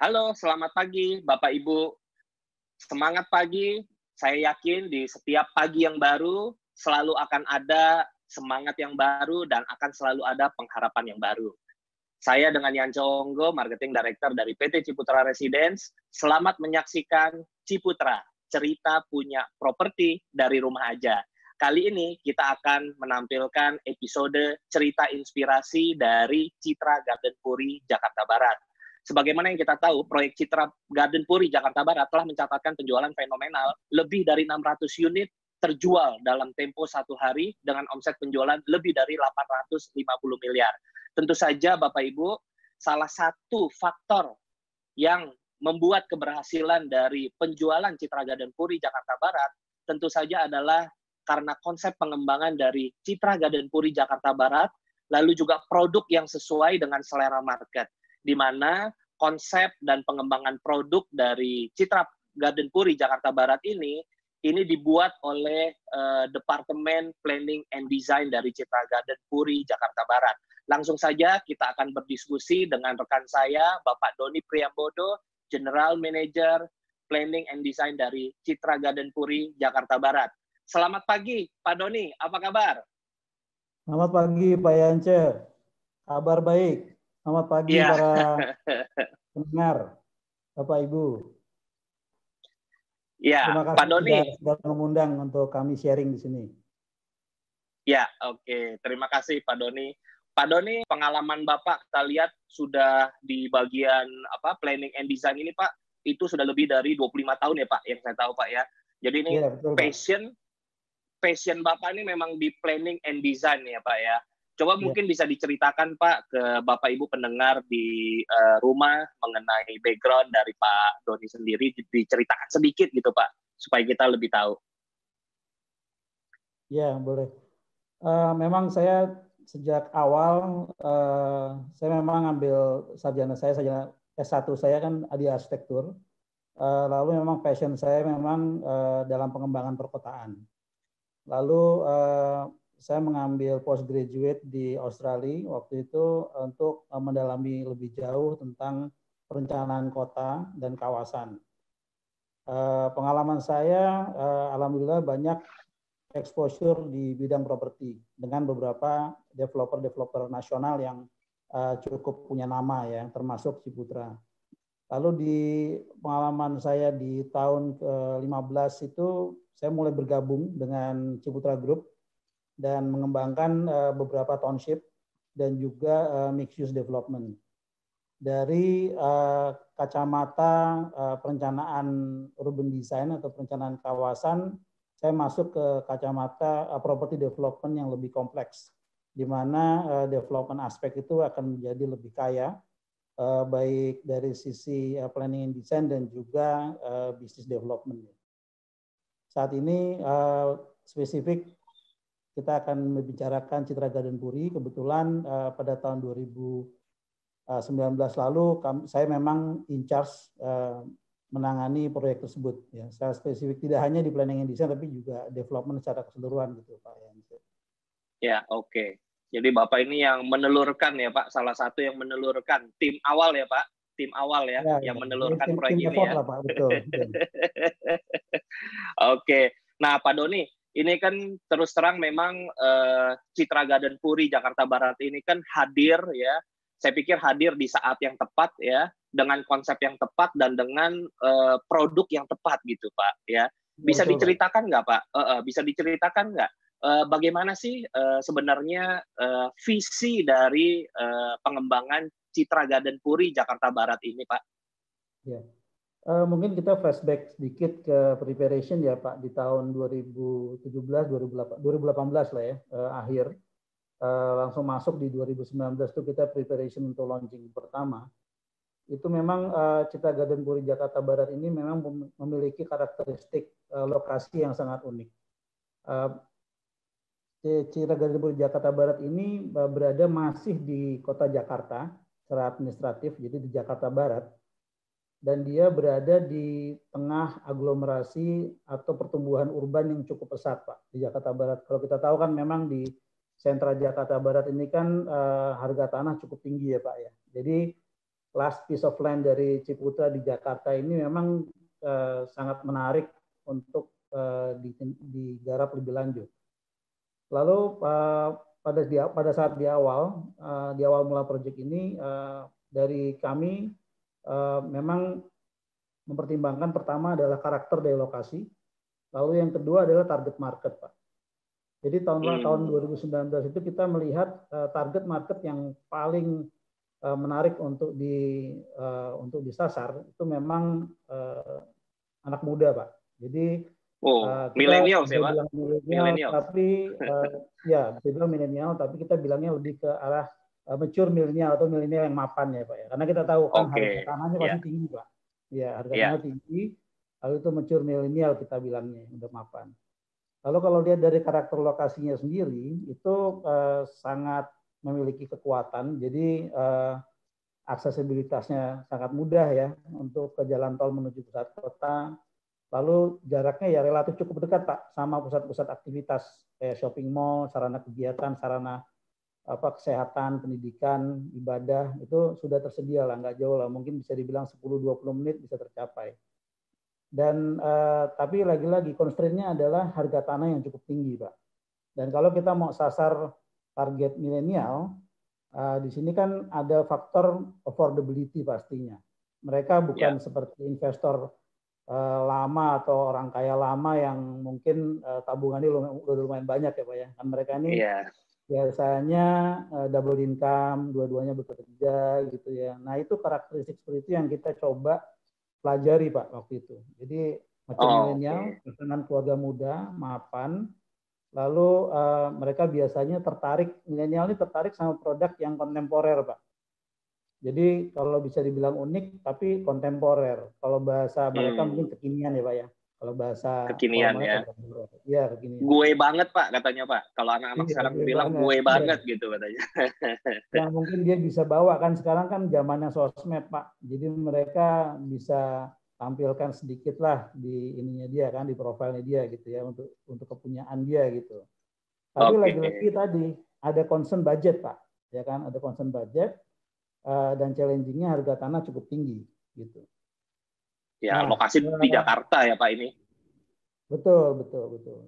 Halo, selamat pagi Bapak Ibu. Semangat pagi, saya yakin di setiap pagi yang baru selalu akan ada semangat yang baru dan akan selalu ada pengharapan yang baru. Saya dengan Yance Onggo, Marketing Director dari PT Ciputra Residence. Selamat menyaksikan Ciputra, cerita punya properti dari rumah aja. Kali ini kita akan menampilkan episode cerita inspirasi dari Citra Garden Puri, Jakarta Barat. Sebagaimana yang kita tahu, proyek Citra Garden Puri, Jakarta Barat telah mencatatkan penjualan fenomenal lebih dari 600 unit terjual dalam tempo 1 hari dengan omset penjualan lebih dari 850 miliar. Tentu saja Bapak Ibu, salah satu faktor yang membuat keberhasilan dari penjualan Citra Garden Puri Jakarta Barat tentu saja adalah karena konsep pengembangan dari Citra Garden Puri Jakarta Barat, lalu juga produk yang sesuai dengan selera market, di mana konsep dan pengembangan produk dari Citra Garden Puri Jakarta Barat ini dibuat oleh Departemen Planning and Design dari Citra Garden Puri Jakarta Barat. Langsung saja kita akan berdiskusi dengan rekan saya, Bapak Doni Priambodo, General Manager Planning and Design dari Citra Garden Puri Jakarta Barat. Selamat pagi, Pak Doni. Apa kabar? Selamat pagi, Pak Yance. Kabar baik. Selamat pagi para pendengar, Bapak Ibu. Ya, terima kasih Pak Doni sudah mengundang untuk kami sharing di sini. Ya, oke. Terima kasih, Pak Doni. Pak Doni, pengalaman Bapak kita lihat sudah di bagian planning and design ini, Pak, itu sudah lebih dari 25 tahun ya, Pak, yang saya tahu, Pak ya. Jadi ini ya, betul, passion Bapak ini memang di planning and design ya, Pak ya. Coba mungkin bisa diceritakan, Pak, ke Bapak Ibu pendengar di rumah mengenai background dari Pak Doni sendiri, diceritakan sedikit gitu, Pak, supaya kita lebih tahu. Ya, boleh. Memang saya sejak awal, saya memang ambil sarjana S1 saya kan di arsitektur. Lalu memang passion saya memang dalam pengembangan perkotaan. Lalu saya mengambil postgraduate di Australia waktu itu untuk mendalami lebih jauh tentang perencanaan kota dan kawasan. Pengalaman saya, alhamdulillah banyak exposure di bidang properti dengan beberapa developer nasional yang cukup punya nama ya, termasuk Ciputra. Lalu di pengalaman saya di tahun ke-15 itu saya mulai bergabung dengan Ciputra Group dan mengembangkan beberapa township dan juga mixed use development. Dari kacamata perencanaan urban design atau perencanaan kawasan, saya masuk ke kacamata property development yang lebih kompleks, di mana development aspek itu akan menjadi lebih kaya, baik dari sisi planning and design dan juga business development. Saat ini spesifik kita akan membicarakan Citra Garden Puri. Kebetulan pada tahun 2019 lalu saya memang in charge menangani proyek tersebut. Ya, secara spesifik tidak hanya di planning and design tapi juga development secara keseluruhan gitu, Pak. Ya, oke. Jadi Bapak ini yang menelurkan ya Pak, salah satu yang menelurkan tim awal ya Pak, tim awal ya yang menelurkan proyek ini ya. Lah, Pak. Betul. Oke. Nah Pak Doni, ini kan terus terang memang Citra Garden Puri Jakarta Barat ini kan hadir ya, saya pikir hadir di saat yang tepat ya, dengan konsep yang tepat dan dengan produk yang tepat gitu Pak ya. Bisa diceritakan nggak Pak? Bisa diceritakan nggak? Bagaimana sih sebenarnya visi dari pengembangan Citra Garden Puri Jakarta Barat ini, Pak? Ya. Mungkin kita flashback sedikit ke preparation ya Pak, di tahun 2017, 2018 lah ya, akhir. Langsung masuk di 2019 itu kita preparation untuk launching pertama. Itu memang Citra Garden Puri Jakarta Barat ini memang memiliki karakteristik lokasi yang sangat unik. Citra Garden Puri Jakarta Barat ini berada masih di kota Jakarta secara administratif, jadi di Jakarta Barat, dan dia berada di tengah aglomerasi atau pertumbuhan urban yang cukup pesat, Pak, di Jakarta Barat. Kalau kita tahu kan memang di sentra Jakarta Barat ini kan harga tanah cukup tinggi ya Pak ya. Jadi last piece of land dari Ciputra di Jakarta ini memang sangat menarik untuk digarap lebih lanjut. Lalu pada saat di awal mula proyek ini dari kami memang mempertimbangkan pertama adalah karakter dari lokasi, lalu yang kedua adalah target market, Pak. Jadi tahun 2019 itu kita melihat target market yang paling menarik untuk disasar itu memang anak muda, Pak. Jadi milenial sih, Pak. Milenial, tapi ya bisa bilang milenial, tapi kita bilangnya lebih ke arah mature milenial atau milenial yang mapan ya, Pak ya. Karena kita tahu kan harga tanahnya pasti tinggi, Pak. Ya, harga tanah tinggi. Lalu itu mature milenial kita bilangnya, udah mapan. Lalu kalau lihat dari karakter lokasinya sendiri itu sangat memiliki kekuatan. Jadi aksesibilitasnya sangat mudah ya untuk ke jalan tol menuju pusat kota. Lalu jaraknya ya relatif cukup dekat, Pak, sama pusat-pusat aktivitas kayak shopping mall, sarana kegiatan, sarana kesehatan, pendidikan, ibadah itu sudah tersedia lah, nggak jauh lah, mungkin bisa dibilang 10-20 menit bisa tercapai. Dan tapi lagi-lagi constraint-nya adalah harga tanah yang cukup tinggi, Pak. Dan kalau kita mau sasar target milenial, di sini kan ada faktor affordability pastinya. Mereka bukan seperti investor lama atau orang kaya lama yang mungkin tabungannya udah lumayan banyak ya, Pak ya. Kan mereka ini biasanya double income, dua-duanya bekerja gitu ya. Nah itu karakteristik seperti itu yang kita coba pelajari, Pak, waktu itu. Jadi macam milenial, pesanan keluarga muda, mapan, lalu mereka biasanya milenial ini tertarik sama produk yang kontemporer, Pak. Jadi kalau bisa dibilang unik, tapi kontemporer. Kalau bahasa mereka mungkin kekinian ya, Pak ya. Kalau bahasa kekinian ya. Iya, kekinian. Gue banget, Pak, katanya, Pak. Kalau anak-anak sekarang bilang gue banget gitu katanya. Yang mungkin dia bisa bawa kan sekarang kan zamannya sosmed, Pak. Jadi mereka bisa tampilkan sedikit lah di ininya dia kan, di profilnya dia gitu ya, untuk kepunyaan dia gitu. Tapi lagi-lagi tadi ada concern budget, Pak. Ya kan, ada concern budget. Dan challenging-nya harga tanah cukup tinggi gitu. Ya, lokasi di Jakarta ya, Pak, ini. Betul.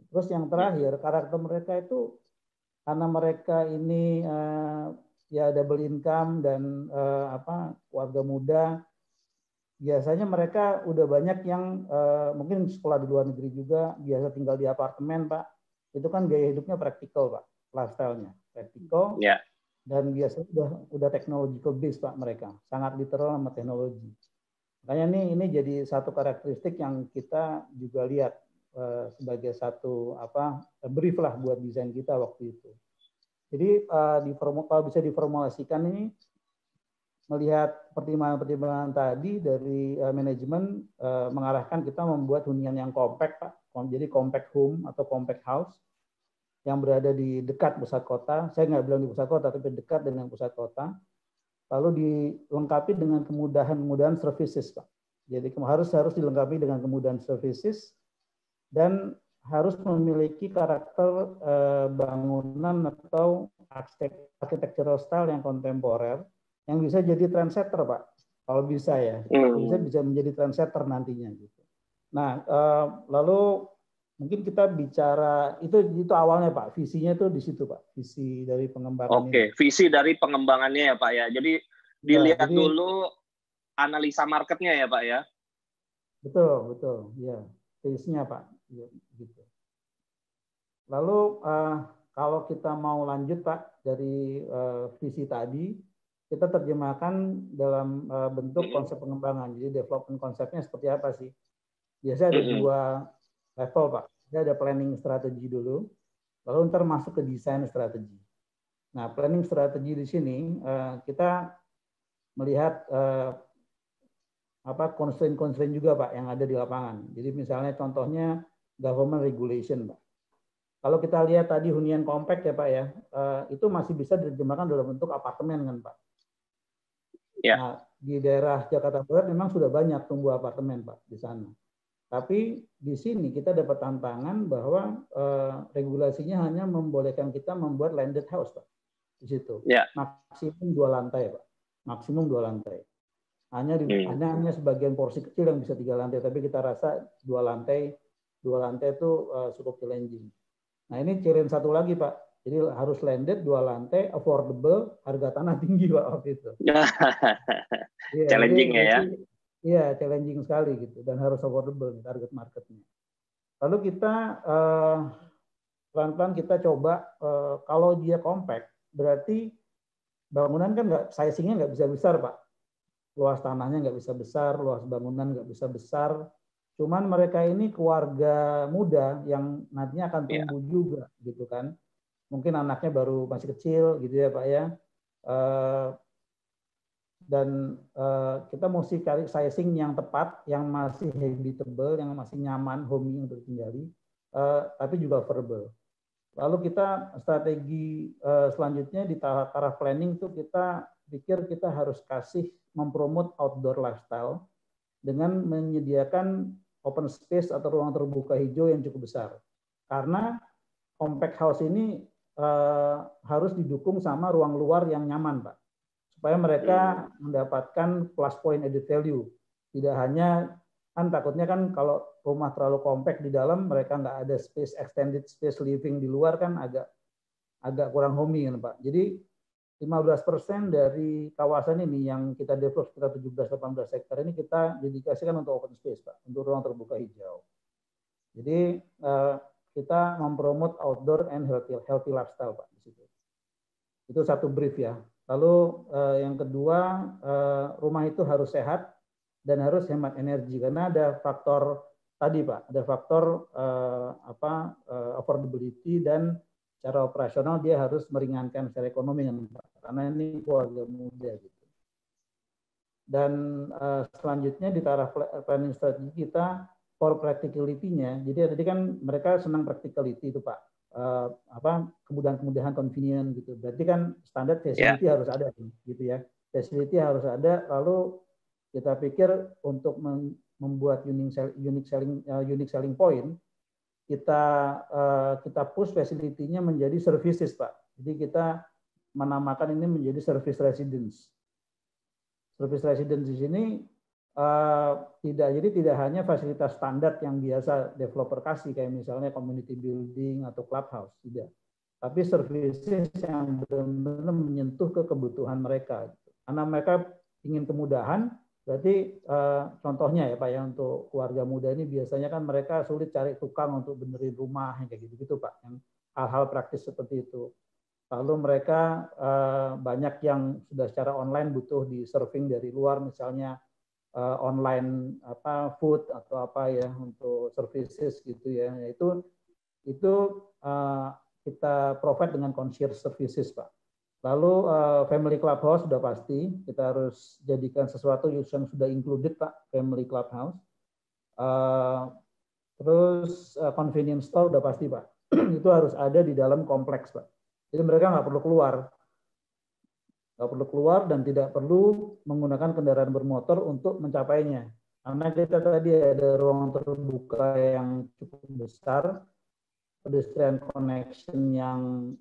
Terus yang terakhir, karakter mereka itu karena mereka ini ya double income dan keluarga muda, biasanya mereka udah banyak yang mungkin sekolah di luar negeri juga, biasa tinggal di apartemen, Pak. Itu kan gaya hidupnya praktikal, Pak, lifestyle-nya praktikal. Ya. Dan biasanya udah technological base, Pak, mereka sangat literal sama teknologi. Makanya ini jadi satu karakteristik yang kita juga lihat sebagai satu brief lah buat desain kita waktu itu. Jadi kalau bisa diformulasikan ini melihat pertimbangan-pertimbangan tadi dari manajemen mengarahkan kita membuat hunian yang compact, Pak. Jadi compact home atau compact house yang berada di dekat pusat kota. Saya nggak bilang di pusat kota, tapi dekat dengan pusat kota. Lalu dilengkapi dengan kemudahan services, Pak. Jadi harus dilengkapi dengan kemudahan services dan harus memiliki karakter bangunan atau architectural style yang kontemporer yang bisa jadi trendsetter, Pak. Kalau bisa ya, bisa menjadi trendsetter nantinya gitu. Nah, lalu mungkin kita bicara itu awalnya, Pak. Visinya itu di situ, Pak. Visi dari pengembangan ini. Visi dari pengembangannya ya, Pak ya. Jadi dilihat dulu analisa marketnya ya, Pak ya. Betul. Ya, case-nya, Pak. Ya, gitu. Lalu kalau kita mau lanjut, Pak, dari visi tadi, kita terjemahkan dalam bentuk konsep pengembangan. Jadi development konsepnya seperti apa sih? Biasanya ada dua level, Pak. Ada planning strategi dulu, lalu ntar masuk ke desain strategi. Nah, planning strategi di sini kita melihat constraint juga, Pak, yang ada di lapangan. Jadi misalnya contohnya government regulation, Pak. Kalau kita lihat tadi hunian compact ya, Pak ya, itu masih bisa diterjemahkan dalam bentuk apartemen kan, Pak. Ya. Nah, di daerah Jakarta Barat memang sudah banyak tumbuh apartemen, Pak, di sana. Tapi di sini kita dapat tantangan bahwa regulasinya hanya membolehkan kita membuat landed house, Pak. Di situ. Ya. Maksimum 2 lantai, Pak. Maksimum 2 lantai. hanya sebagian porsi kecil yang bisa 3 lantai, tapi kita rasa 2 lantai itu cukup challenging. Nah ini challenge satu lagi Pak, jadi harus landed 2 lantai, affordable, harga tanah tinggi Pak waktu itu. Iya, challenging ya. Iya, challenging sekali gitu, dan harus affordable target marketnya. Lalu kita pelan-pelan kita coba, kalau dia compact, berarti bangunan kan sizingnya nggak bisa besar Pak. Luas tanahnya nggak bisa besar, luas bangunan nggak bisa besar. Cuman mereka ini keluarga muda yang nantinya akan tumbuh juga, gitu kan. Mungkin anaknya baru masih kecil, gitu ya Pak ya. Dan kita mesti cari sizing yang tepat, yang masih habitable, yang masih nyaman, homey untuk ditinggali, tapi juga affordable. Lalu kita strategi selanjutnya di taraf planning itu kita pikir kita harus mempromot outdoor lifestyle dengan menyediakan open space atau ruang terbuka hijau yang cukup besar. Karena compact house ini harus didukung sama ruang luar yang nyaman, Pak. Supaya mereka mendapatkan plus point added value. Tidak hanya, kan takutnya kan kalau rumah terlalu compact di dalam, mereka nggak ada space, extended space living di luar kan agak kurang homey kan Pak. Jadi 15% dari kawasan ini yang kita develop sekitar 17-18 hektar ini kita dedikasikan untuk open space Pak, untuk ruang terbuka hijau. Jadi kita mempromot outdoor and healthy lifestyle Pak di situ. Itu satu brief ya. Lalu yang kedua, rumah itu harus sehat dan harus hemat energi karena ada faktor tadi Pak, ada faktor affordability dan secara operasional dia harus meringankan secara ekonomi kan Pak, karena ini keluarga muda gitu. Dan selanjutnya di taraf planning strategi kita for practicality-nya. Jadi tadi kan mereka senang practicality itu Pak. Kemudahan-kemudahan convenient gitu. Berarti kan standar facility harus ada gitu ya. Facility harus ada. Lalu kita pikir untuk membuat unique selling point, kita push facility-nya menjadi services Pak. Jadi kita menamakan ini menjadi service residence. Service residence di sini tidak hanya fasilitas standar yang biasa developer kasih kayak misalnya community building atau clubhouse, tidak. Tapi services yang benar-benar menyentuh ke kebutuhan mereka. Karena mereka ingin kemudahan, berarti contohnya ya Pak ya untuk keluarga muda ini biasanya kan mereka sulit cari tukang untuk benerin rumah kayak gitu Pak, yang hal-hal praktis seperti itu. Lalu mereka banyak yang sudah secara online butuh di serving dari luar misalnya online food atau apa ya untuk services gitu ya. Itu kita provide dengan concierge services Pak. Lalu family clubhouse sudah pasti kita harus jadikan sesuatu yang sudah included Pak, family clubhouse. Terus convenience store sudah pasti Pak. Itu harus ada di dalam kompleks Pak. Jadi mereka nggak perlu keluar dan tidak perlu menggunakan kendaraan bermotor untuk mencapainya. Karena kita tadi ada ruang terbuka yang cukup besar, pedestrian connection yang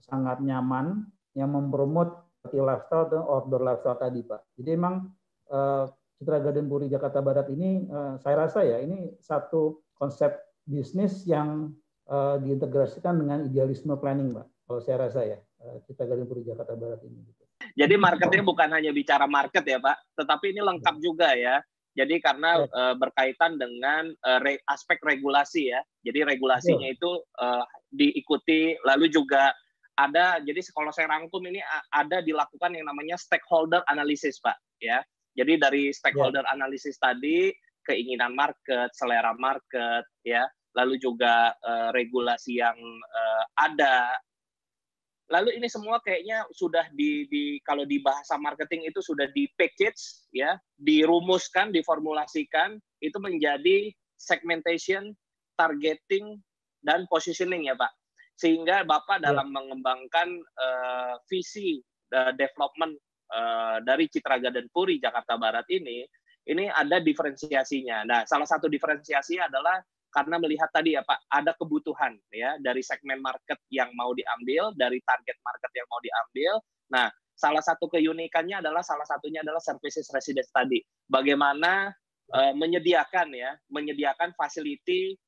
sangat nyaman, yang mempromot lifestyle dan outdoor lifestyle tadi Pak. Jadi memang Citra Garden Puri Jakarta Barat ini saya rasa ya ini satu konsep bisnis yang diintegrasikan dengan idealisme planning Pak. Kalau saya rasa ya. Citra Garden Puri Jakarta Barat ini. Jadi marketnya bukan hanya bicara market ya Pak, tetapi ini lengkap juga ya. Jadi karena berkaitan dengan aspek regulasi ya. Jadi regulasinya itu diikuti, lalu juga ada. Jadi kalau saya rangkum ini ada dilakukan yang namanya stakeholder analysis Pak ya. Jadi dari stakeholder analysis tadi keinginan market, selera market ya, lalu juga regulasi yang ada. Lalu ini semua kayaknya sudah kalau di bahasa marketing itu sudah di package ya, dirumuskan, diformulasikan itu menjadi segmentation, targeting dan positioning ya Pak. Sehingga Bapak dalam mengembangkan visi development dari Citra Garden Puri Jakarta Barat ini ada diferensiasinya. Nah, salah satu diferensiasinya adalah karena melihat tadi ya Pak, ada kebutuhan ya dari segmen market yang mau diambil, dari target market yang mau diambil. Nah, salah satu keunikannya adalah salah satunya adalah services residence tadi. Bagaimana menyediakan facility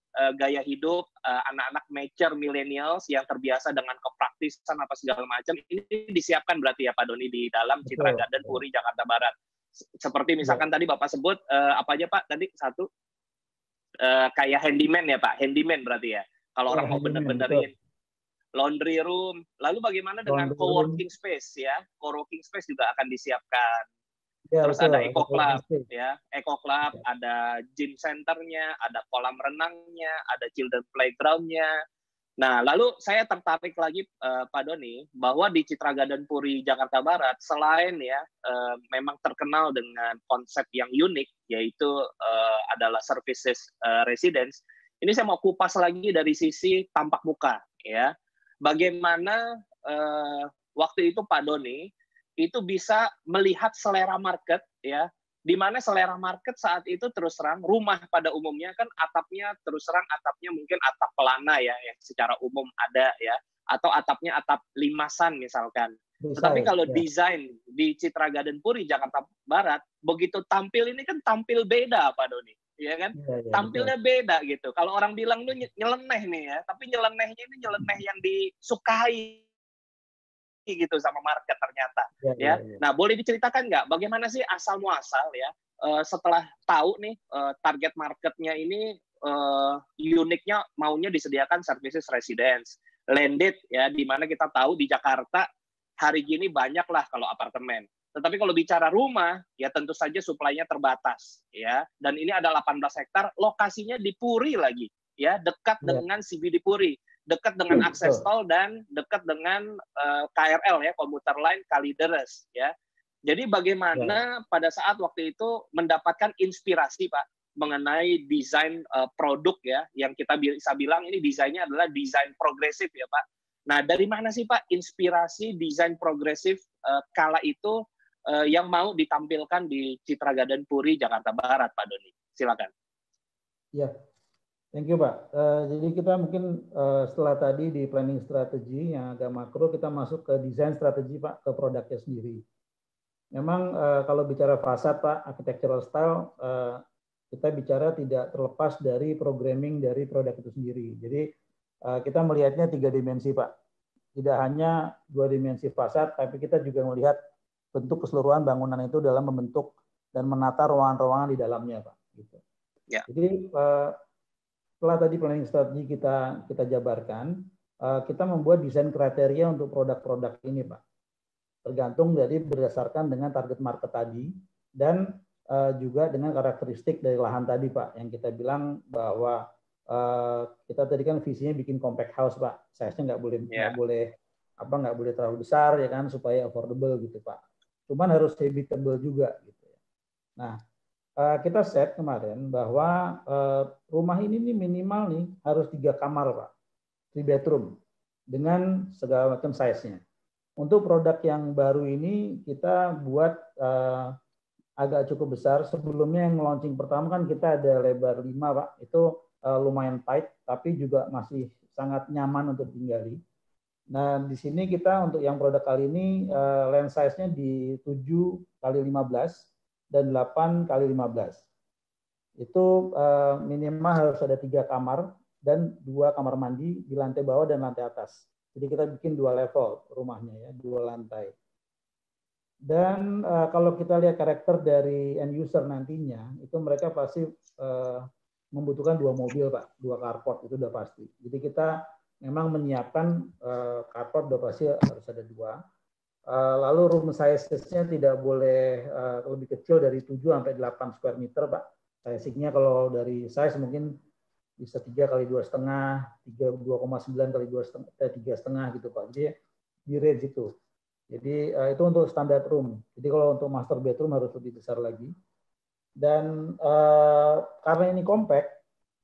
gaya hidup anak-anak mature millennials yang terbiasa dengan kepraktisan apa segala macam, ini disiapkan berarti ya Pak Doni di dalam Citra Garden Puri Jakarta Barat. Seperti misalkan tadi Bapak sebut apa aja Pak tadi satu kayak handyman ya Pak, handyman berarti ya. Kalau orang mau bener-benerin laundry room, lalu bagaimana dengan co-working space ya? Co-working space juga akan disiapkan. Terus ada Eco Club, ya, Eco Club, ada gym centernya, ada kolam renangnya, ada children playgroundnya. Nah, lalu saya tertarik lagi Pak Doni bahwa di Citra Garden Puri Jakarta Barat selain ya memang terkenal dengan konsep yang unik yaitu adalah services residence. Ini saya mau kupas lagi dari sisi tampak muka, ya. Bagaimana waktu itu Pak Doni itu bisa melihat selera market ya, di mana selera market saat itu terus terang rumah pada umumnya kan atapnya terus terang atapnya mungkin atap pelana ya yang secara umum ada ya, atau atapnya atap limasan misalkan. Tetapi kalau desain di Citra Garden Puri Jakarta Barat begitu tampil ini kan tampil beda Pak Doni, ya kan? Tampilnya beda gitu. Kalau orang bilang lu nyeleneh nih ya, tapi nyelenehnya ini nyeleneh yang disukai gitu sama market ternyata ya. Nah, boleh diceritakan nggak bagaimana sih asal muasal ya setelah tahu nih target marketnya ini uniknya maunya disediakan services residence landed ya, di mana kita tahu di Jakarta hari gini banyak lah kalau apartemen. Tetapi kalau bicara rumah ya tentu saja suplainya terbatas ya, dan ini ada 18 hektar lokasinya di Puri lagi ya, dekat dengan CBD Puri, dekat dengan akses tol dan dekat dengan KRL ya, komuter line Kalideres ya. Jadi bagaimana pada saat waktu itu mendapatkan inspirasi Pak mengenai desain produk ya, yang kita bisa bilang ini desainnya adalah desain progresif ya Pak. Nah, dari mana sih Pak inspirasi desain progresif kala itu yang mau ditampilkan di Citra Garden Puri Jakarta Barat Pak Doni? Silakan. Ya. Thank you Pak. Jadi kita mungkin setelah tadi di planning strategi yang agak makro, kita masuk ke desain strategi Pak, ke produknya sendiri. Memang kalau bicara fasad Pak, architectural style, kita bicara tidak terlepas dari programming dari produk itu sendiri. Jadi kita melihatnya 3 dimensi Pak. Tidak hanya 2 dimensi fasad, tapi kita juga melihat bentuk keseluruhan bangunan itu dalam membentuk dan menata ruangan-ruangan di dalamnya Pak. Gitu. Ya. Jadi setelah tadi planning strategi kita jabarkan, kita membuat desain kriteria untuk produk-produk ini, Pak. Tergantung dari berdasarkan dengan target market tadi dan juga dengan karakteristik dari lahan tadi, Pak. Yang kita bilang bahwa kita tadi kan visinya bikin compact house, Pak. Size-nya nggak boleh terlalu besar ya kan, supaya affordable gitu, Pak. Cuman harus habitable juga gitu. Nah, kita set kemarin bahwa rumah ini nih minimal nih harus 3 kamar Pak, 3 bedroom dengan segala macam size-nya. Untuk produk yang baru ini kita buat agak cukup besar. Sebelumnya yang launching pertama kan kita ada lebar 5 Pak, itu lumayan tight tapi juga masih sangat nyaman untuk tinggali. Nah di sini kita untuk yang produk kali ini land size-nya di 7 kali 15 dan 8 kali 15. Itu minimal harus ada 3 kamar dan 2 kamar mandi di lantai bawah dan lantai atas. Jadi kita bikin 2 level rumahnya ya, 2 lantai. Dan kalau kita lihat karakter dari end user nantinya, itu mereka pasti membutuhkan 2 mobil Pak, 2 carport itu udah pasti. Jadi kita memang menyiapkan carport udah pasti harus ada 2. Lalu room size-nya tidak boleh lebih kecil dari 7 sampai 8 square meter, Pak. Sizing-nya kalau dari size mungkin bisa 3 kali 2,5, 2,9 kali 3,5 gitu, Pak. Jadi di range itu. Jadi itu untuk standar room. Jadi kalau untuk master bedroom harus lebih besar lagi. Dan karena ini compact,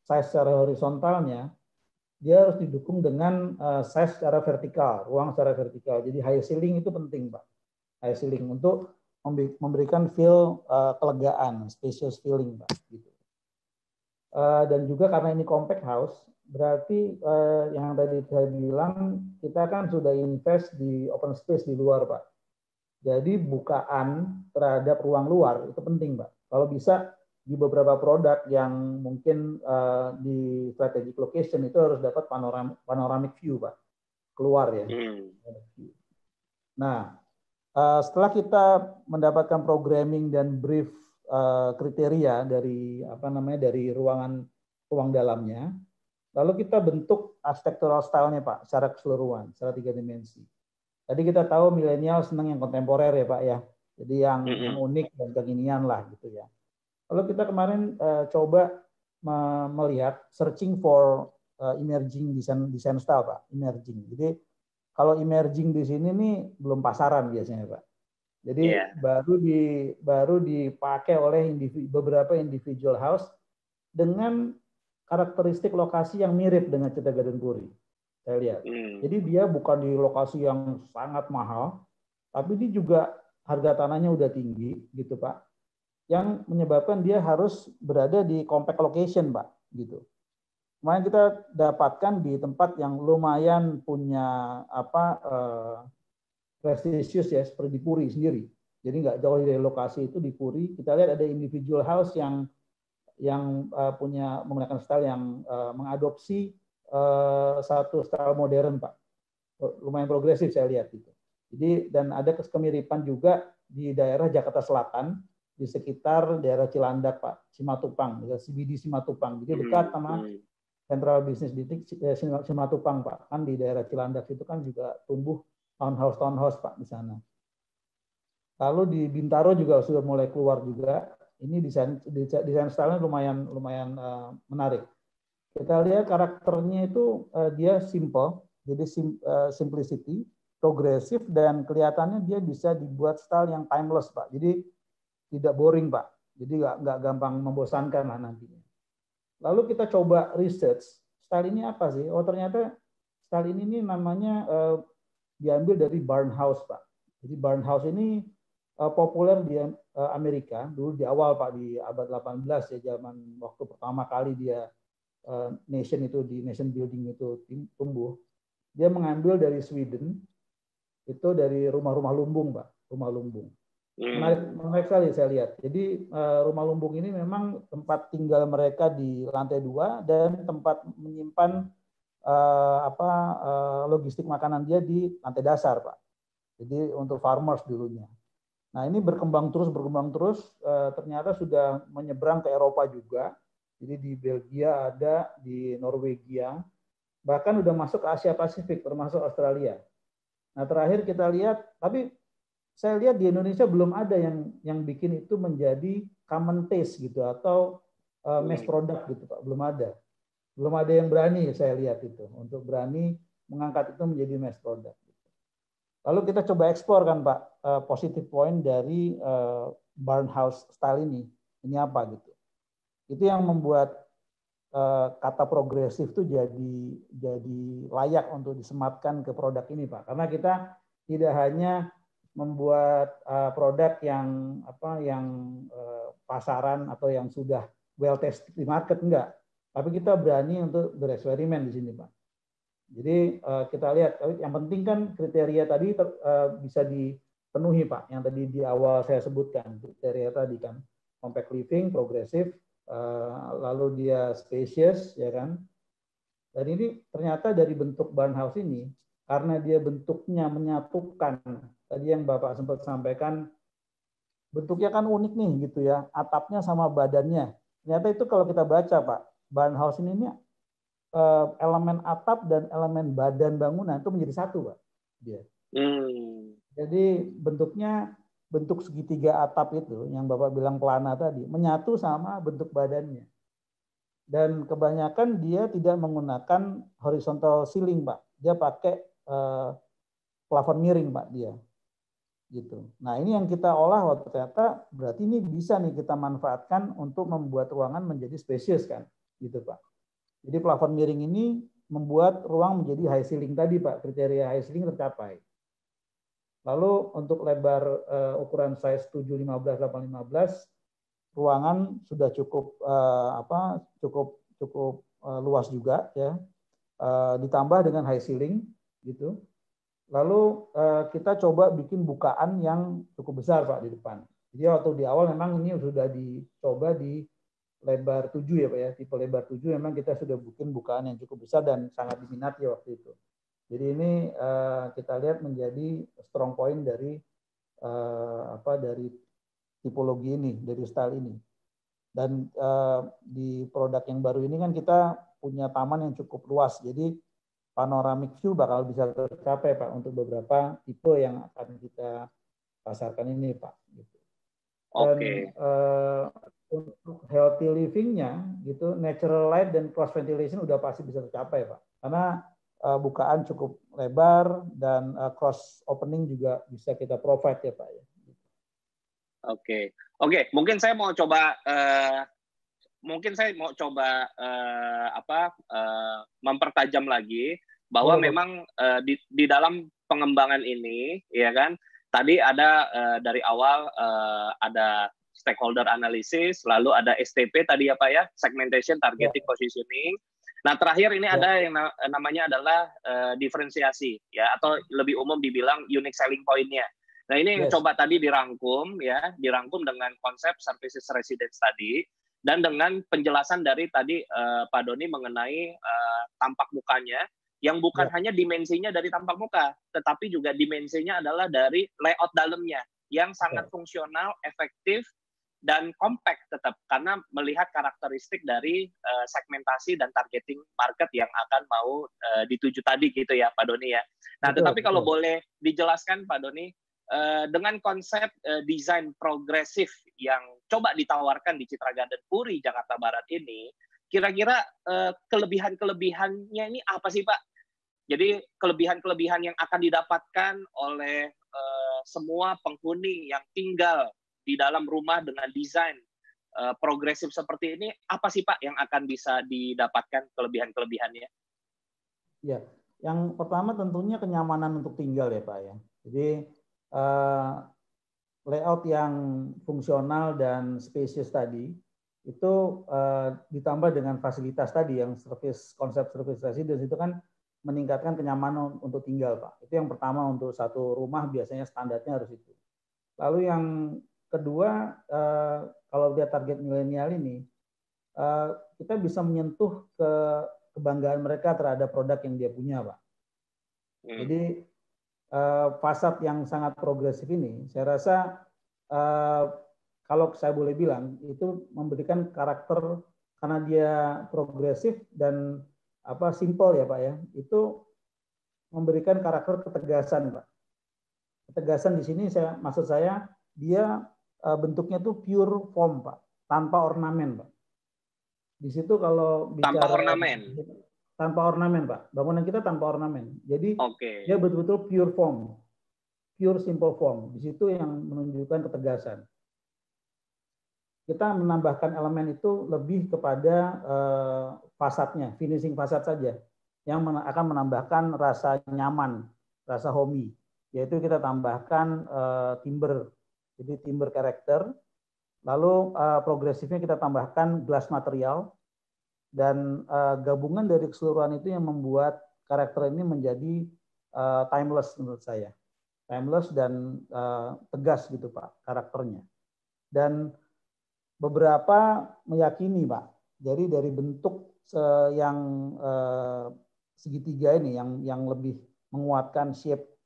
size secara horizontalnya dia harus didukung dengan size secara vertikal, ruang secara vertikal. Jadi high ceiling itu penting, Pak. High ceiling untuk memberikan feel kelegaan, spacious feeling, Pak. Gitu. Dan juga karena ini compact house, berarti yang tadi saya bilang kita kan sudah invest di open space di luar, Pak. Jadi bukaan terhadap ruang luar itu penting, Pak. Kalau bisa di beberapa produk yang mungkin di strategic location itu harus dapat panoramic view, Pak. Keluar ya. Nah, setelah kita mendapatkan programming dan brief kriteria dari dari ruang dalamnya, lalu kita bentuk architectural style-nya, Pak, secara keseluruhan, secara 3 dimensi. Tadi kita tahu milenial senang yang kontemporer ya, Pak ya. Jadi yang unik dan kekinian lah gitu ya. Lalu kita kemarin coba melihat searching for emerging design style, Pak, emerging. Jadi kalau emerging di sini nih belum pasaran biasanya, Pak. Jadi baru dipakai oleh beberapa individual house dengan karakteristik lokasi yang mirip dengan Cete Garden Puri. Saya lihat. Jadi dia bukan di lokasi yang sangat mahal, tapi dia juga harga tanahnya udah tinggi, gitu Pak. Yang menyebabkan dia harus berada di compact location, Pak, gitu. Kemarin kita dapatkan di tempat yang lumayan punya prestisius ya, seperti di Puri sendiri. Jadi nggak jauh dari lokasi itu di Puri. Kita lihat ada individual house yang punya menggunakan style yang mengadopsi satu style modern, Pak. Lumayan progresif saya lihat itu. Jadi dan ada kemiripan juga di daerah Jakarta Selatan di sekitar daerah Cilandak, Pak, Simatupang, CBD Simatupang. Jadi dekat sama Central Business District Simatupang, Pak. Kan di daerah Cilandak itu kan juga tumbuh townhouse, Pak, di sana. Lalu di Bintaro juga sudah mulai keluar juga. Ini desain stylenya lumayan menarik. Kita lihat karakternya itu dia simple, jadi simplicity, progresif, dan kelihatannya dia bisa dibuat style yang timeless, Pak. Jadi tidak boring, Pak. Jadi nggak gampang membosankan lah nantinya. Lalu kita coba research, style ini apa sih? Oh ternyata style ini namanya diambil dari Barnhouse, Pak. Jadi Barnhouse ini populer di Amerika dulu di awal, Pak, di abad 18 ya, zaman waktu pertama kali dia nation building itu tumbuh. Dia mengambil dari Sweden, itu dari rumah-rumah lumbung, Pak, rumah lumbung. Menarik sekali saya lihat. Jadi rumah lumbung ini memang tempat tinggal mereka di lantai 2 dan tempat menyimpan logistik makanan dia di lantai dasar, Pak. Jadi untuk farmers dulunya. Nah ini berkembang terus, ternyata sudah menyeberang ke Eropa juga. Jadi di Belgia ada, di Norwegia, bahkan udah masuk ke Asia Pasifik, termasuk Australia. Nah terakhir kita lihat, tapi saya lihat di Indonesia belum ada yang bikin itu menjadi common taste gitu atau mass product gitu, Pak. Belum ada yang berani, saya lihat itu untuk berani mengangkat itu menjadi mass product. Lalu kita coba eksplor kan, Pak, positive point dari Barnhouse style ini. Ini apa gitu? Itu yang membuat kata progresif itu jadi layak untuk disematkan ke produk ini, Pak. Karena kita tidak hanya membuat produk yang pasaran atau yang sudah well tested di market, enggak. Tapi kita berani untuk bereksperimen di sini, Pak. Jadi kita lihat, yang penting kan kriteria tadi bisa dipenuhi, Pak. Yang tadi di awal saya sebutkan, kriteria tadi kan compact living, progresif, lalu dia spacious, ya kan. Dan ini ternyata dari bentuk Barnhouse ini, karena dia bentuknya menyatukan, tadi yang Bapak sempat sampaikan, bentuknya kan unik nih gitu ya, atapnya sama badannya. Ternyata itu kalau kita baca, Pak, Barnhouse ini elemen atap dan elemen badan bangunan itu menjadi satu, Pak. Dia. Jadi bentuk segitiga atap itu yang Bapak bilang pelana tadi menyatu sama bentuk badannya. Dan kebanyakan dia tidak menggunakan horizontal ceiling, Pak. Dia pakai plafon miring, Pak, dia. Gitu. Nah, ini yang kita olah, ternyata berarti ini bisa nih kita manfaatkan untuk membuat ruangan menjadi spacious kan, gitu, Pak. Jadi plafon miring ini membuat ruang menjadi high ceiling tadi, Pak. Kriteria high ceiling tercapai. Lalu untuk lebar ukuran size 715 815 ruangan sudah cukup luas juga ya. Ditambah dengan high ceiling gitu. Lalu kita coba bikin bukaan yang cukup besar Pak di depan. Jadi waktu di awal memang ini sudah dicoba di lebar 7 ya Pak ya. Tipe lebar 7 memang kita sudah bikin bukaan yang cukup besar dan sangat diminati waktu itu. Jadi ini kita lihat menjadi strong point dari dari tipologi ini, dari style ini. Dan di produk yang baru ini kan kita punya taman yang cukup luas. Jadi panoramic view bakal bisa tercapai Pak untuk beberapa tipe yang akan kita pasarkan ini Pak. Gitu. Dan untuk healthy living-nya gitu, natural light dan cross ventilation udah pasti bisa tercapai Pak. Karena bukaan cukup lebar dan cross opening juga bisa kita provide ya Pak ya. Oke. Mungkin saya mau coba mempertajam lagi bahwa memang di dalam pengembangan ini, ya kan, tadi ada dari awal ada stakeholder analysis, lalu ada STP tadi ya Pak ya, segmentation, targeting, positioning. Nah terakhir ini ada yang namanya adalah diferensiasi ya, atau lebih umum dibilang unique selling point-nya. Nah ini yang coba tadi dirangkum dengan konsep services residence tadi, dan dengan penjelasan dari tadi Pak Doni mengenai tampak mukanya, yang bukan hanya dimensinya dari tampak muka, tetapi juga dimensinya adalah dari layout dalamnya, yang sangat fungsional, efektif, dan compact tetap, karena melihat karakteristik dari segmentasi dan targeting market yang akan mau dituju tadi gitu ya Pak Doni ya. Nah tetapi kalau boleh dijelaskan Pak Doni, dengan konsep desain progresif yang coba ditawarkan di Citra Garden Puri Jakarta Barat ini, kira-kira kelebihan-kelebihannya ini apa sih Pak? Jadi kelebihan-kelebihan yang akan didapatkan oleh semua penghuni yang tinggal di dalam rumah dengan desain progresif seperti ini, apa sih Pak yang akan bisa didapatkan kelebihan-kelebihannya? Ya, yang pertama tentunya kenyamanan untuk tinggal ya Pak ya. Jadi layout yang fungsional dan spacious tadi itu ditambah dengan fasilitas tadi yang konsep service residence itu kan meningkatkan kenyamanan untuk tinggal Pak. Itu yang pertama, untuk satu rumah biasanya standarnya harus itu. Lalu yang kedua, kalau lihat target milenial ini, kita bisa menyentuh kebanggaan mereka terhadap produk yang dia punya Pak. Jadi fasad yang sangat progresif ini, saya rasa kalau saya boleh bilang itu memberikan karakter, karena dia progresif dan simple ya Pak ya, itu memberikan karakter ketegasan Pak. Ketegasan di sini maksud saya dia bentuknya tuh pure form Pak, tanpa ornamen Pak. Di situ kalau bicara tanpa ornamen Pak, bangunan kita tanpa ornamen. Jadi dia betul-betul pure form, pure simple form. Di situ yang menunjukkan ketegasan. Kita menambahkan elemen itu lebih kepada fasadnya, finishing fasad saja, yang akan menambahkan rasa nyaman, rasa homey. Yaitu kita tambahkan timber, jadi timber karakter. Lalu progresifnya kita tambahkan glass material. Dan gabungan dari keseluruhan itu yang membuat karakter ini menjadi timeless menurut saya. Timeless dan tegas gitu Pak karakternya. Dan beberapa meyakini Pak, jadi dari bentuk yang segitiga ini yang lebih menguatkan shape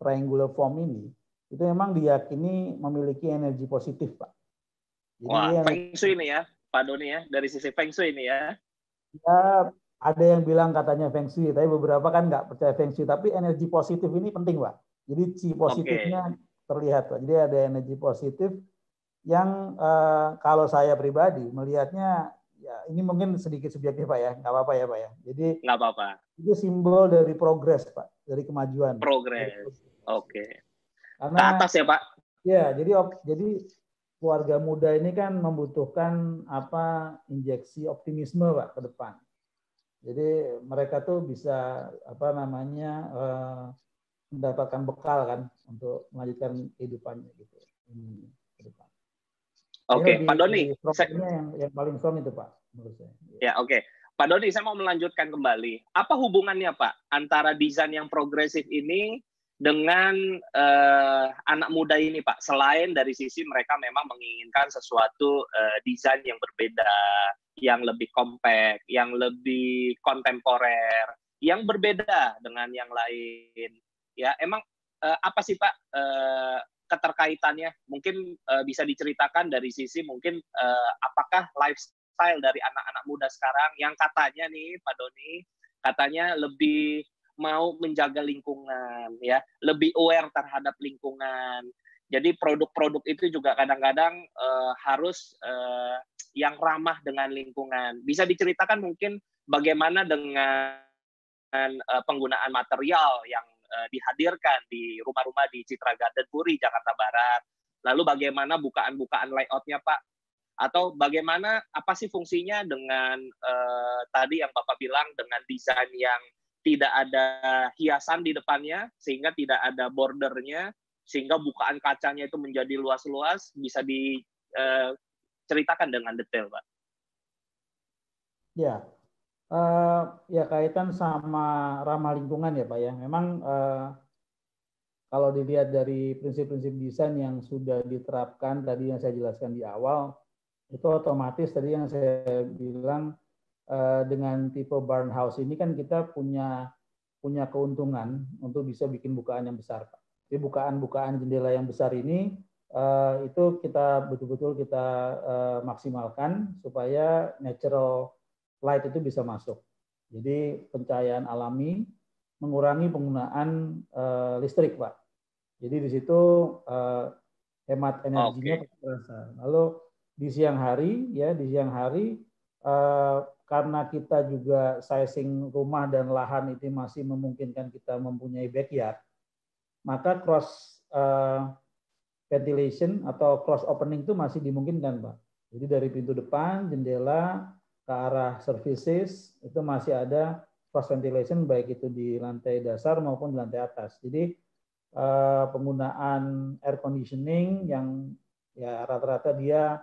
triangular form ini, itu memang diyakini memiliki energi positif Pak. Jadi Feng Shui ini ya Pak Doni ya, dari sisi Feng Shui ini ya. Ya, ada yang bilang katanya Feng Shui, tapi beberapa kan nggak percaya Feng Shui. Tapi energi positif ini penting, Pak. Jadi chi positifnya terlihat, Pak. Jadi ada energi positif yang kalau saya pribadi melihatnya, ya ini mungkin sedikit subjektif Pak ya, nggak apa-apa ya Pak ya. Jadi nggak apa-apa. Itu simbol dari progres Pak, dari kemajuan. Progres. Karena, ke atas ya Pak. Ya, jadi keluarga muda ini kan membutuhkan injeksi optimisme Pak ke depan. Jadi mereka tuh bisa mendapatkan bekal kan untuk melanjutkan kehidupannya gitu ke depan. Oke, Pak Doni. Yang paling strong itu Pak menurut saya. Ya, oke. Pak Doni, saya mau melanjutkan kembali. Apa hubungannya Pak antara desain yang progresif ini dengan anak muda ini Pak? Selain dari sisi mereka memang menginginkan sesuatu desain yang berbeda, yang lebih compact, yang lebih kontemporer, yang berbeda dengan yang lain. Ya, emang apa sih Pak keterkaitannya? Mungkin bisa diceritakan dari sisi mungkin apakah lifestyle dari anak-anak muda sekarang yang katanya nih Pak Doni, katanya lebih mau menjaga lingkungan, ya, lebih aware terhadap lingkungan. Jadi produk-produk itu juga kadang-kadang harus yang ramah dengan lingkungan. Bisa diceritakan mungkin bagaimana dengan penggunaan material yang dihadirkan di rumah-rumah di Citra Garden Puri, Jakarta Barat. Lalu bagaimana bukaan-bukaan layout-nya, Pak? Atau bagaimana, apa sih fungsinya dengan tadi yang Bapak bilang, dengan desain yang tidak ada hiasan di depannya, sehingga tidak ada bordernya, sehingga bukaan kacanya itu menjadi luas-luas, bisa diceritakan dengan detail, Pak? Ya, ya kaitan sama ramah lingkungan ya Pak ya. Memang kalau dilihat dari prinsip-prinsip desain yang sudah diterapkan tadi yang saya jelaskan di awal, itu otomatis tadi yang saya bilang dengan tipe barn house ini kan kita punya keuntungan untuk bisa bikin bukaan yang besar Pak. Jadi bukaan-bukaan jendela yang besar ini itu kita betul-betul kita maksimalkan supaya natural light itu bisa masuk. Jadi pencahayaan alami mengurangi penggunaan listrik, Pak. Jadi di situ hemat energinya terasa. Lalu di siang hari karena kita juga sizing rumah dan lahan itu masih memungkinkan kita mempunyai backyard, maka cross ventilation atau cross opening itu masih dimungkinkan, Pak. Jadi dari pintu depan, jendela, ke arah services, itu masih ada cross ventilation, baik itu di lantai dasar maupun di lantai atas. Jadi penggunaan air conditioning yang ya rata-rata dia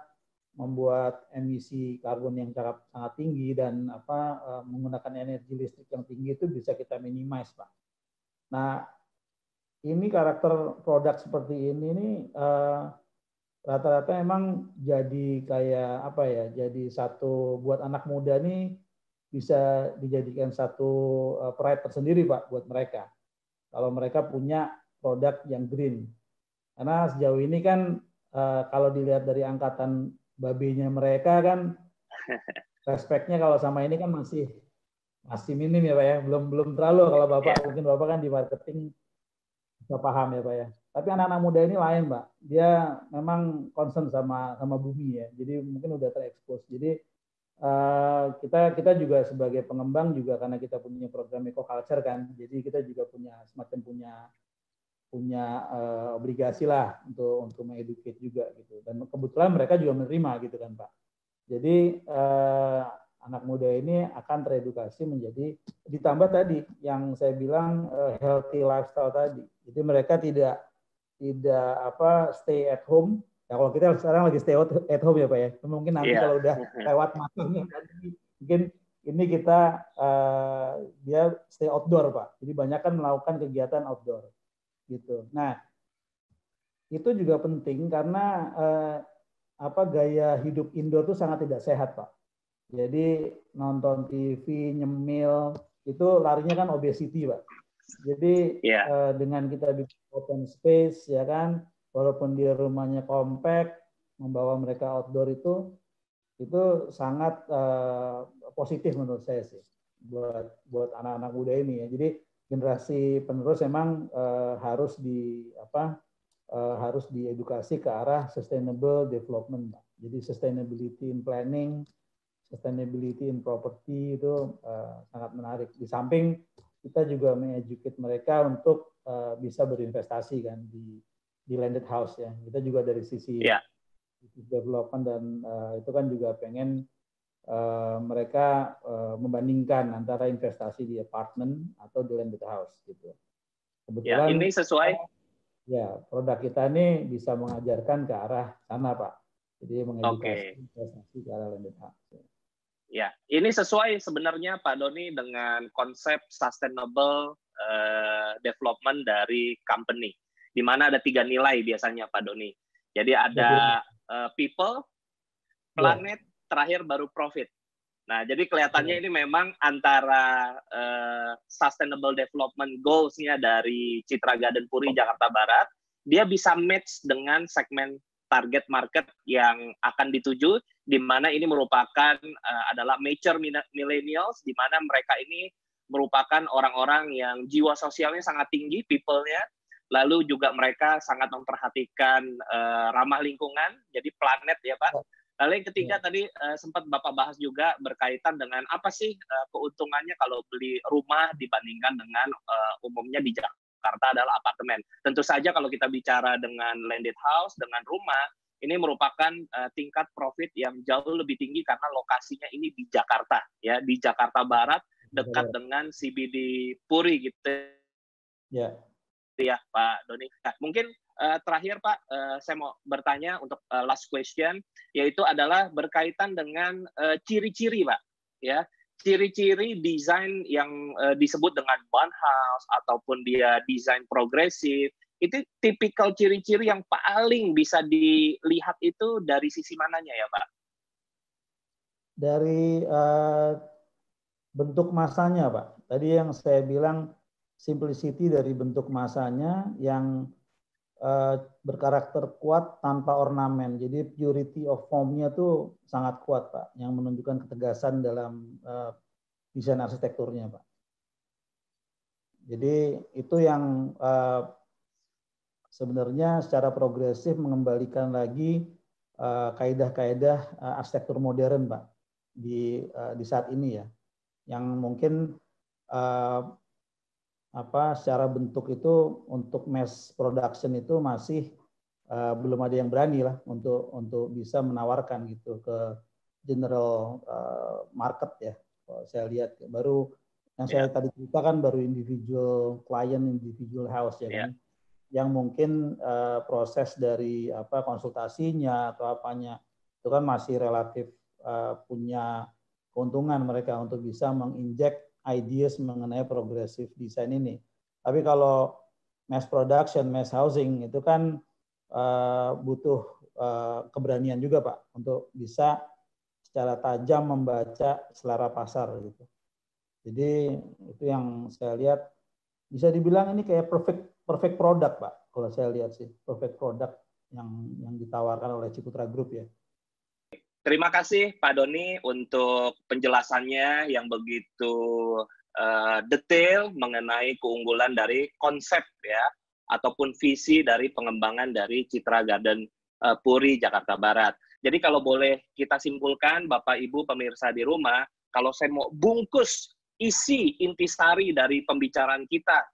membuat emisi karbon yang sangat tinggi dan menggunakan energi listrik yang tinggi itu bisa kita minimize, Pak. Nah, ini karakter produk seperti ini nih rata-rata emang jadi kayak apa ya? Jadi satu buat anak muda nih bisa dijadikan satu pride tersendiri Pak buat mereka. Kalau mereka punya produk yang green. Karena sejauh ini kan kalau dilihat dari angkatan babenya mereka kan respeknya kalau sama ini kan masih minim ya Pak ya. Belum terlalu kalau Bapak mungkin Bapak kan di marketing bisa paham ya Pak ya. Tapi anak-anak muda ini lain Pak. Dia memang concern sama bumi ya. Jadi mungkin udah terekspos. Jadi kita juga sebagai pengembang juga karena kita punya program eco culture kan. Jadi kita juga punya semacam punya obligasi lah untuk mengeducate juga gitu. Dan kebetulan mereka juga menerima gitu kan Pak. Jadi anak muda ini akan teredukasi menjadi ditambah tadi yang saya bilang healthy lifestyle tadi. Jadi mereka tidak stay at home. Ya kalau kita sekarang lagi stay at home ya Pak ya. Mungkin nanti kalau udah lewat masanya mungkin ini kita dia stay outdoor Pak. Jadi banyak kan melakukan kegiatan outdoor gitu. Nah, itu juga penting karena gaya hidup indoor itu sangat tidak sehat, Pak. Jadi nonton TV, nyemil, itu larinya kan obesity, Pak. Jadi dengan kita di open space, ya kan, walaupun di rumahnya compact, membawa mereka outdoor itu sangat positif menurut saya sih buat anak-anak muda ini ya. Jadi generasi penerus memang harus diedukasi ke arah sustainable development. Jadi sustainability in planning, sustainability in property itu sangat menarik. Di samping kita juga mengeducate mereka untuk bisa berinvestasi kan di landed house ya. Kita juga dari sisi development dan itu kan juga pengen mereka membandingkan antara investasi di apartemen atau di landed house gitu. Kebetulan ini sesuai produk kita ini bisa mengajarkan ke arah sana Pak. Jadi mengedukasi investasi ke arah landed house. Ya, ini sesuai sebenarnya Pak Doni dengan konsep sustainable development dari company, di mana ada 3 nilai biasanya Pak Doni. Jadi ada people, planet, terakhir baru profit. Nah, jadi kelihatannya ini memang antara sustainable development goals-nya dari Citra Garden Puri Jakarta Barat, dia bisa match dengan segmen target market yang akan dituju, di mana ini merupakan adalah mature millennials, di mana mereka ini merupakan orang-orang yang jiwa sosialnya sangat tinggi, people-nya, lalu juga mereka sangat memperhatikan ramah lingkungan, jadi planet ya Pak. Lalu yang ketiga tadi sempat Bapak bahas juga berkaitan dengan apa sih keuntungannya kalau beli rumah dibandingkan dengan umumnya di Jakarta adalah apartemen. Tentu saja kalau kita bicara dengan landed house, dengan rumah, ini merupakan tingkat profit yang jauh lebih tinggi karena lokasinya ini di Jakarta, ya di Jakarta Barat, dekat dengan CBD Puri gitu. Ya. Ya Pak Doni. Nah, mungkin terakhir Pak, saya mau bertanya untuk last question, yaitu adalah berkaitan dengan ciri-ciri Pak, ya ciri-ciri desain yang disebut dengan barn house ataupun dia desain progresif, itu tipikal ciri-ciri yang paling bisa dilihat itu dari sisi mananya ya Pak? Dari bentuk masanya Pak. Tadi yang saya bilang simplicity dari bentuk masanya yang berkarakter kuat tanpa ornamen. Jadi purity of form-nya tuh sangat kuat Pak, yang menunjukkan ketegasan dalam desain arsitekturnya Pak. Jadi itu yang sebenarnya secara progresif mengembalikan lagi kaidah-kaidah arsitektur modern Pak di saat ini ya, yang mungkin secara bentuk itu untuk mass production itu masih belum ada yang berani lah untuk bisa menawarkan gitu ke general market ya. Kalau saya lihat baru yang saya tadi ceritakan baru individual client, individual house ya kan, yang mungkin proses dari konsultasinya atau apanya itu kan masih relatif punya keuntungan mereka untuk bisa menginjek ideas mengenai progressive design ini. Tapi kalau mass production, mass housing itu kan butuh keberanian juga Pak untuk bisa secara tajam membaca selera pasar gitu. Jadi itu yang saya lihat bisa dibilang ini kayak perfect product Pak. Kalau saya lihat sih perfect product yang ditawarkan oleh Ciputra Group ya. Terima kasih Pak Doni untuk penjelasannya yang begitu detail mengenai keunggulan dari konsep ya ataupun visi dari pengembangan dari Citra Garden Puri Jakarta Barat. Jadi kalau boleh kita simpulkan Bapak Ibu pemirsa di rumah, kalau saya mau bungkus isi intisari dari pembicaraan kita,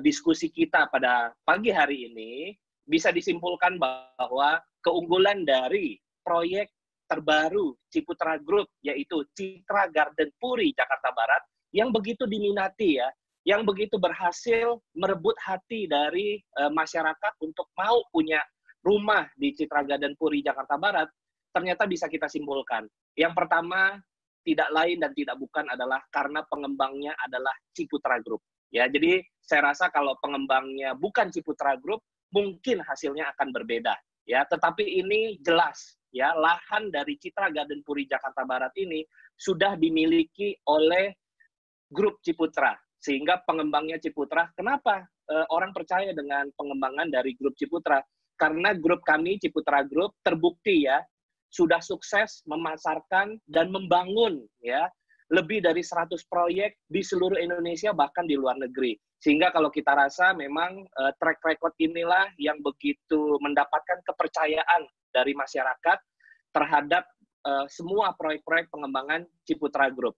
diskusi kita pada pagi hari ini, bisa disimpulkan bahwa keunggulan dari proyek terbaru Ciputra Group, yaitu Citra Garden Puri Jakarta Barat, yang begitu diminati ya, yang begitu berhasil merebut hati dari masyarakat untuk mau punya rumah di Citra Garden Puri Jakarta Barat, ternyata bisa kita simpulkan. Yang pertama, tidak lain dan tidak bukan adalah karena pengembangnya adalah Ciputra Group. Ya, jadi saya rasa kalau pengembangnya bukan Ciputra Group, mungkin hasilnya akan berbeda. Ya, tetapi ini jelas ya, lahan dari Citra Garden Puri Jakarta Barat ini sudah dimiliki oleh grup Ciputra, sehingga pengembangnya Ciputra. Kenapa orang percaya dengan pengembangan dari grup Ciputra? Karena grup kami Ciputra Group terbukti ya sudah sukses memasarkan dan membangun ya lebih dari 100 proyek di seluruh Indonesia bahkan di luar negeri. Sehingga kalau kita rasa memang track record inilah yang begitu mendapatkan kepercayaan dari masyarakat terhadap semua proyek-proyek pengembangan Ciputra Group.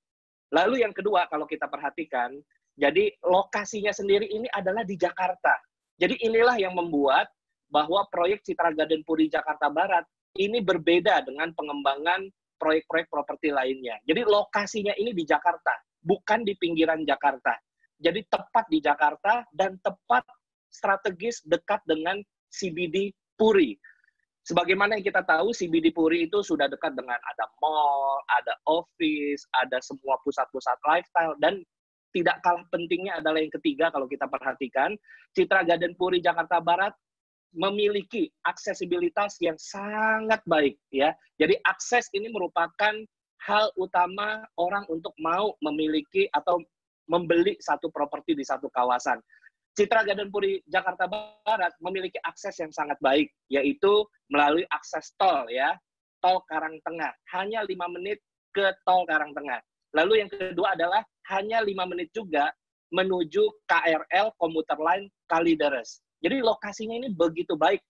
Lalu yang kedua kalau kita perhatikan, jadi lokasinya sendiri ini adalah di Jakarta. Jadi inilah yang membuat bahwa proyek Citra Garden Puri Jakarta Barat ini berbeda dengan pengembangan proyek-proyek properti lainnya. Jadi lokasinya ini di Jakarta, bukan di pinggiran Jakarta. Jadi tepat di Jakarta dan tepat strategis dekat dengan CBD Puri. Sebagaimana yang kita tahu, CBD Puri itu sudah dekat dengan ada mall, ada office, ada semua pusat-pusat lifestyle, dan tidak kalah pentingnya adalah yang ketiga kalau kita perhatikan, Citra Garden Puri Jakarta Barat memiliki aksesibilitas yang sangat baik ya. Jadi akses ini merupakan hal utama orang untuk mau memiliki atau membeli satu properti di satu kawasan. Citra Garden Puri Jakarta Barat memiliki akses yang sangat baik, yaitu melalui akses tol ya, tol Karangtengah. Hanya 5 menit ke tol Karangtengah. Lalu yang kedua adalah hanya 5 menit juga menuju KRL komuter line Kalideres. Jadi lokasinya ini begitu baik,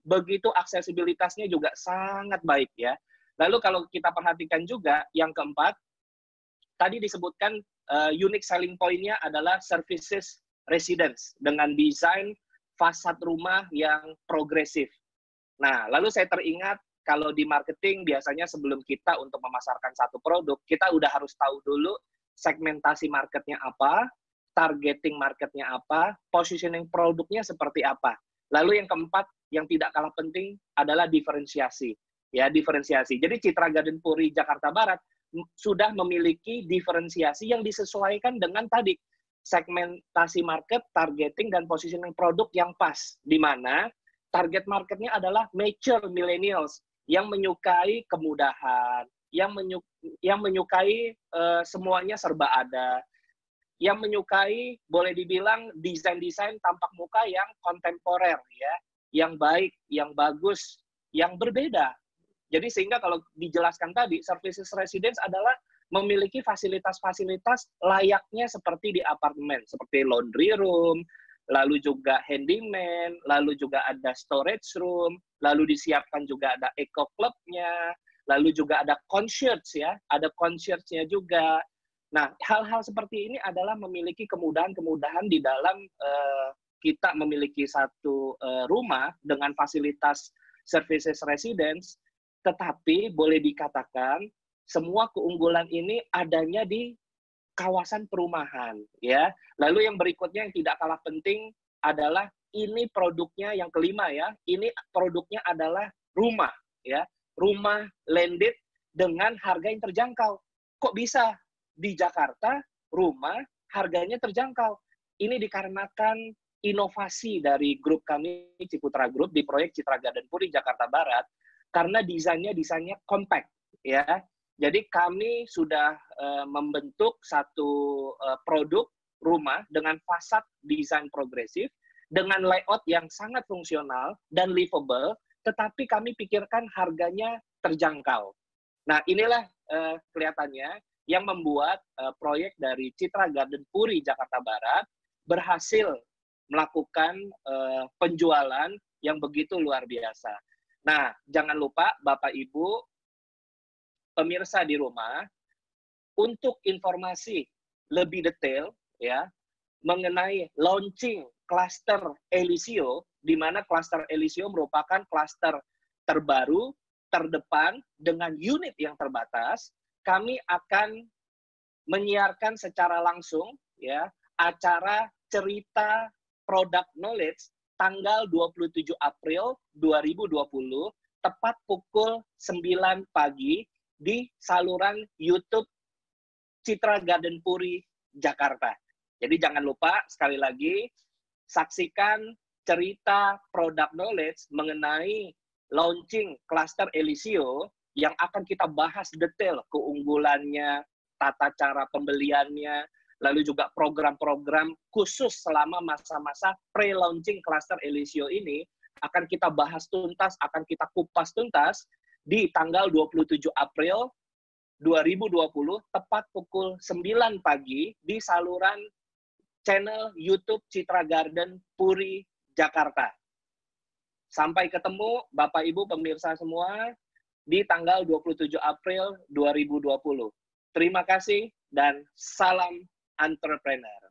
begitu aksesibilitasnya juga sangat baik ya. Lalu kalau kita perhatikan juga yang keempat, tadi disebutkan unique selling point-nya adalah services residence dengan desain fasad rumah yang progresif. Nah, lalu saya teringat kalau di marketing biasanya sebelum kita untuk memasarkan satu produk, kita udah harus tahu dulu segmentasi marketnya apa, targeting marketnya apa, positioning produknya seperti apa. Lalu yang keempat, yang tidak kalah penting adalah diferensiasi. Ya, diferensiasi. Jadi Citra Garden Puri Jakarta Barat sudah memiliki diferensiasi yang disesuaikan dengan tadi segmentasi market, targeting, dan positioning produk yang pas, di mana target marketnya adalah mature millennials yang menyukai kemudahan, yang menyukai semuanya serba ada, yang menyukai boleh dibilang desain-desain tampak muka yang kontemporer, ya, yang baik, yang bagus, yang berbeda. Jadi sehingga kalau dijelaskan tadi, services residence adalah memiliki fasilitas-fasilitas layaknya seperti di apartemen, seperti laundry room, lalu juga handyman, lalu juga ada storage room, lalu disiapkan juga ada eco club-nya, lalu juga ada concierge ya, ada concierge-nya juga. Nah, hal-hal seperti ini adalah memiliki kemudahan-kemudahan di dalam kita memiliki satu rumah dengan fasilitas services residence, tetapi boleh dikatakan semua keunggulan ini adanya di kawasan perumahan, ya. Lalu yang berikutnya yang tidak kalah penting adalah ini produknya yang kelima ya. Ini produknya adalah rumah, ya. Rumah landed dengan harga yang terjangkau. Kok bisa di Jakarta rumah harganya terjangkau? Ini dikarenakan inovasi dari grup kami Ciputra Group di proyek Citra Garden Puri Jakarta Barat karena desainnya compact, ya. Jadi kami sudah membentuk satu produk rumah dengan fasad desain progresif, dengan layout yang sangat fungsional dan livable, tetapi kami pikirkan harganya terjangkau. Nah, inilah kelihatannya yang membuat proyek dari Citra Garden Puri Jakarta Barat berhasil melakukan penjualan yang begitu luar biasa. Nah, jangan lupa Bapak Ibu, pemirsa di rumah, untuk informasi lebih detail ya mengenai launching klaster Elisio, di mana klaster Elisio merupakan klaster terbaru, terdepan dengan unit yang terbatas, kami akan menyiarkan secara langsung ya acara cerita product knowledge tanggal 27 April 2020 tepat pukul 9 pagi di saluran YouTube Citra Garden Puri Jakarta. Jadi jangan lupa sekali lagi saksikan cerita product knowledge mengenai launching cluster Elisio yang akan kita bahas detail keunggulannya, tata cara pembeliannya, lalu juga program-program khusus selama masa-masa pre-launching cluster Elisio ini akan kita bahas tuntas, akan kita kupas tuntas di tanggal 27 April 2020, tepat pukul 9 pagi di saluran channel YouTube Citra Garden Puri Jakarta. Sampai ketemu Bapak Ibu pemirsa semua di tanggal 27 April 2020. Terima kasih dan salam entrepreneur.